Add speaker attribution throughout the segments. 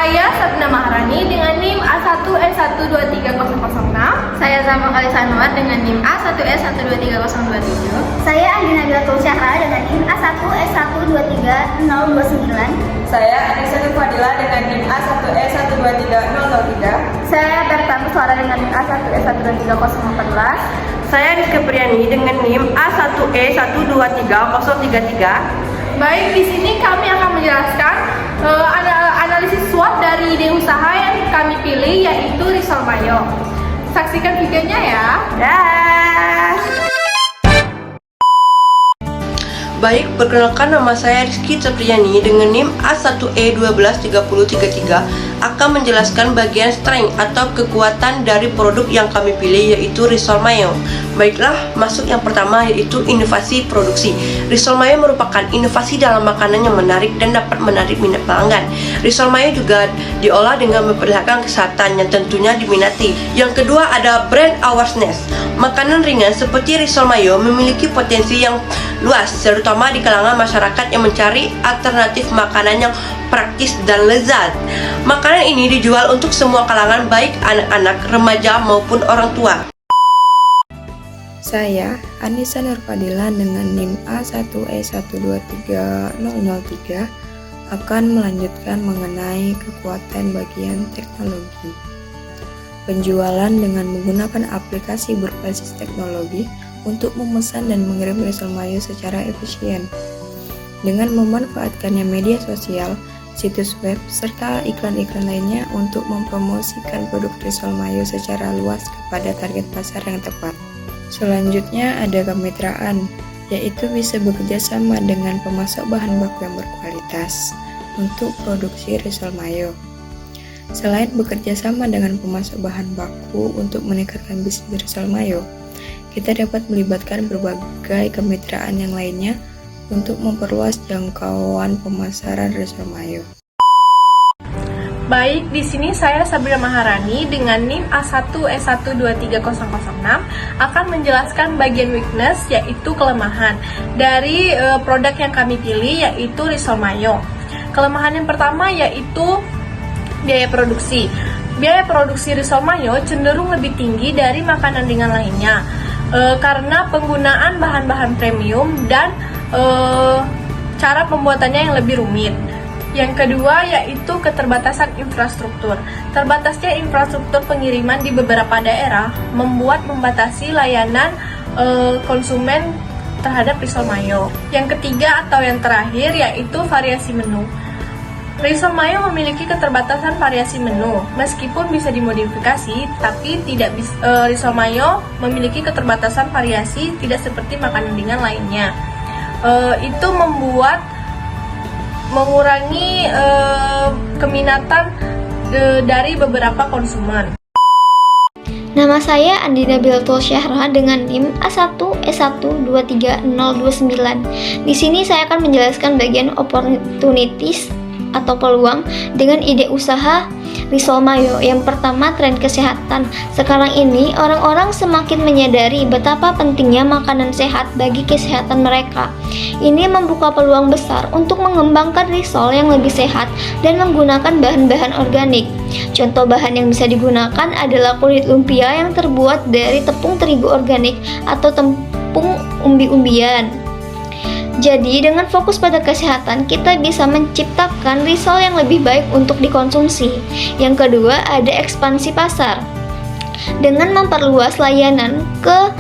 Speaker 1: Saya Sabna Maharani dengan NIM A1E123006.
Speaker 2: Saya Zama Alisa Anwar dengan NIM A1S123027.
Speaker 3: Saya Andi Nabilatul Syahra dengan NIM A1S123029.
Speaker 4: Saya Anissa Nur Fadila dengan NIM A1E123003.
Speaker 3: Saya Berta Muslara dengan NIM A1S123014.
Speaker 5: Saya Rizky Priani dengan NIM A1E123033.
Speaker 1: Baik, di sini kami akan menjelaskan analisis SWOT dari ide usaha yang kami pilih, yaitu Risol Mayo. Saksikan videonya ya.
Speaker 5: Baik, perkenalkan nama saya Rizky Priani dengan NIM A1E123033 akan menjelaskan bagian strength atau kekuatan dari produk yang kami pilih, yaitu Risol Mayo. Baiklah, masuk yang pertama, yaitu inovasi produksi. Risol Mayo merupakan inovasi dalam makanan yang menarik dan dapat menarik minat pelanggan. Risol Mayo juga diolah dengan memperlihatkan kesehatan yang tentunya diminati. Yang kedua ada brand awareness. Makanan ringan seperti Risol Mayo memiliki potensi yang luas, terutama di kalangan masyarakat yang mencari alternatif makanan yang praktis dan lezat. Makanan ini dijual untuk semua kalangan, baik anak-anak, remaja maupun orang tua.
Speaker 6: Saya Anissa Nur Fadila dengan NIM A1E123003 akan melanjutkan mengenai kekuatan bagian teknologi. Penjualan dengan menggunakan aplikasi berbasis teknologi untuk memesan dan mengirim Risol Mayo secara efisien. Dengan memanfaatkannya media sosial, situs web, serta iklan-iklan lainnya untuk mempromosikan produk Risol Mayo secara luas kepada target pasar yang tepat. Selanjutnya ada kemitraan, yaitu bisa bekerja sama dengan pemasok bahan baku yang berkualitas untuk produksi Risol Mayo. Selain bekerja sama dengan pemasok bahan baku untuk meningkatkan bisnis Risol Mayo, kita dapat melibatkan berbagai kemitraan yang lainnya untuk memperluas jangkauan pemasaran Risol Mayo.
Speaker 1: Baik, di sini saya Sabrina Maharani dengan NIM A1E123006 akan menjelaskan bagian weakness, yaitu kelemahan dari produk yang kami pilih, yaitu Risol Mayo. Kelemahan yang pertama yaitu biaya produksi. Biaya produksi Risol Mayo cenderung lebih tinggi dari makanan ringan lainnya karena penggunaan bahan-bahan premium dan cara pembuatannya yang lebih rumit. Yang kedua yaitu keterbatasan infrastruktur. Terbatasnya infrastruktur pengiriman di beberapa daerah membatasi layanan konsumen terhadap Risol Mayo. Yang ketiga atau yang terakhir yaitu variasi menu. Risol Mayo memiliki keterbatasan variasi menu. Meskipun bisa dimodifikasi, tapi Risol Mayo memiliki keterbatasan variasi tidak seperti makanan ringan lainnya. Itu mengurangi keminatan dari beberapa konsumen.
Speaker 3: Nama saya Andi Nabilatul Syahra dengan NIM A1E123029. Di sini saya akan menjelaskan bagian opportunities atau peluang dengan ide usaha Risol Mayo. Yang pertama, tren kesehatan. Sekarang ini orang-orang semakin menyadari betapa pentingnya makanan sehat bagi kesehatan mereka. Ini membuka peluang besar untuk mengembangkan risol yang lebih sehat dan menggunakan bahan-bahan organik. Contoh bahan yang bisa digunakan adalah kulit lumpia yang terbuat dari tepung terigu organik atau tepung umbi-umbian. Jadi, dengan fokus pada kesehatan, kita bisa menciptakan risol yang lebih baik untuk dikonsumsi. Yang kedua, ada ekspansi pasar. Dengan memperluas layanan ke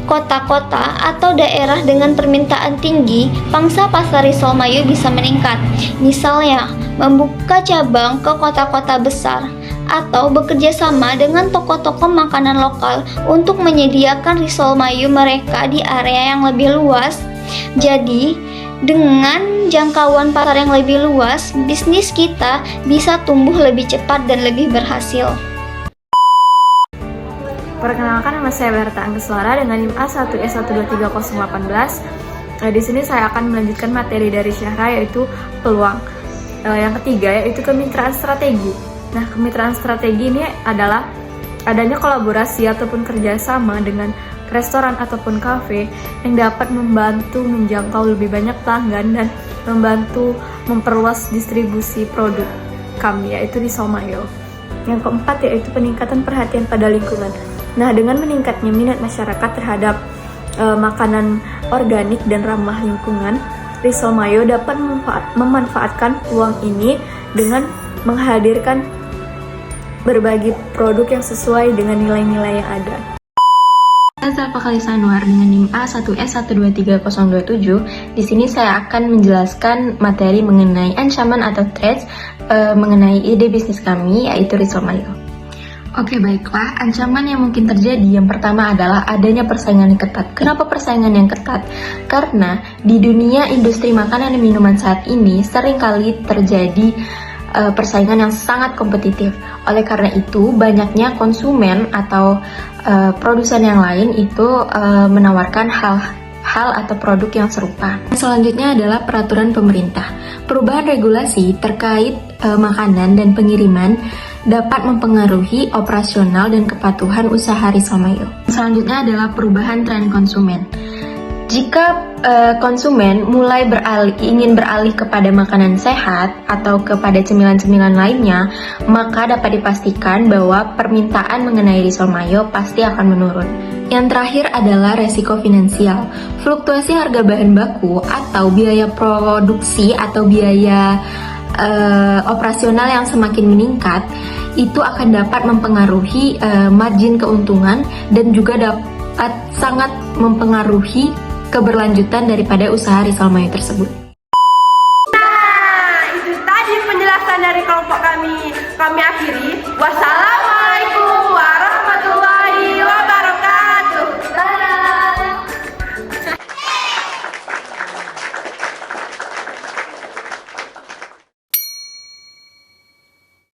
Speaker 3: kota-kota atau daerah dengan permintaan tinggi, pangsa pasar Risol Mayo bisa meningkat. Misalnya, membuka cabang ke kota-kota besar atau bekerja sama dengan toko-toko makanan lokal untuk menyediakan Risol Mayo mereka di area yang lebih luas. Jadi, dengan jangkauan pasar yang lebih luas, bisnis kita bisa tumbuh lebih cepat dan lebih berhasil.
Speaker 7: Perkenalkan, nama saya Berta Anggeslara dengan NIM A1E123018. Di sini saya akan melanjutkan materi dari Syahra, yaitu peluang. Yang ketiga yaitu kemitraan strategi. Nah, kemitraan strategi ini adalah adanya kolaborasi ataupun kerjasama dengan restoran ataupun kafe yang dapat membantu menjangkau lebih banyak pelanggan dan membantu memperluas distribusi produk. kami, yaitu Risol Mayo. Yang keempat yaitu peningkatan perhatian pada lingkungan. Nah, dengan meningkatnya minat masyarakat terhadap makanan organik dan ramah lingkungan, Risol Mayo dapat memanfaatkan peluang ini dengan menghadirkan berbagai produk yang sesuai dengan nilai-nilai yang ada.
Speaker 8: Saya Fakalisa Anwar dengan NIM A1S123027. Di sini saya akan menjelaskan materi mengenai ancaman atau threats mengenai ide bisnis kami, yaitu Risol Mayo. Oke, baiklah. Ancaman yang mungkin terjadi yang pertama adalah adanya persaingan yang ketat. Kenapa persaingan yang ketat? Karena di dunia industri makanan dan minuman saat ini seringkali terjadi persaingan yang sangat kompetitif. Oleh karena itu, banyaknya konsumen atau produsen yang lain itu menawarkan hal atau produk yang serupa. Selanjutnya adalah peraturan pemerintah. Perubahan regulasi terkait makanan dan pengiriman dapat mempengaruhi operasional dan kepatuhan usaha Risol Mayo. Selanjutnya adalah perubahan tren konsumen. Jika konsumen mulai ingin beralih kepada makanan sehat atau kepada cemilan-cemilan lainnya, maka dapat dipastikan bahwa permintaan mengenai Risol Mayo pasti akan menurun. Yang terakhir adalah resiko finansial. Fluktuasi harga bahan baku atau biaya produksi atau biaya operasional yang semakin meningkat itu akan dapat mempengaruhi margin keuntungan dan juga dapat sangat mempengaruhi keberlanjutan daripada usaha Risol Mayo tersebut.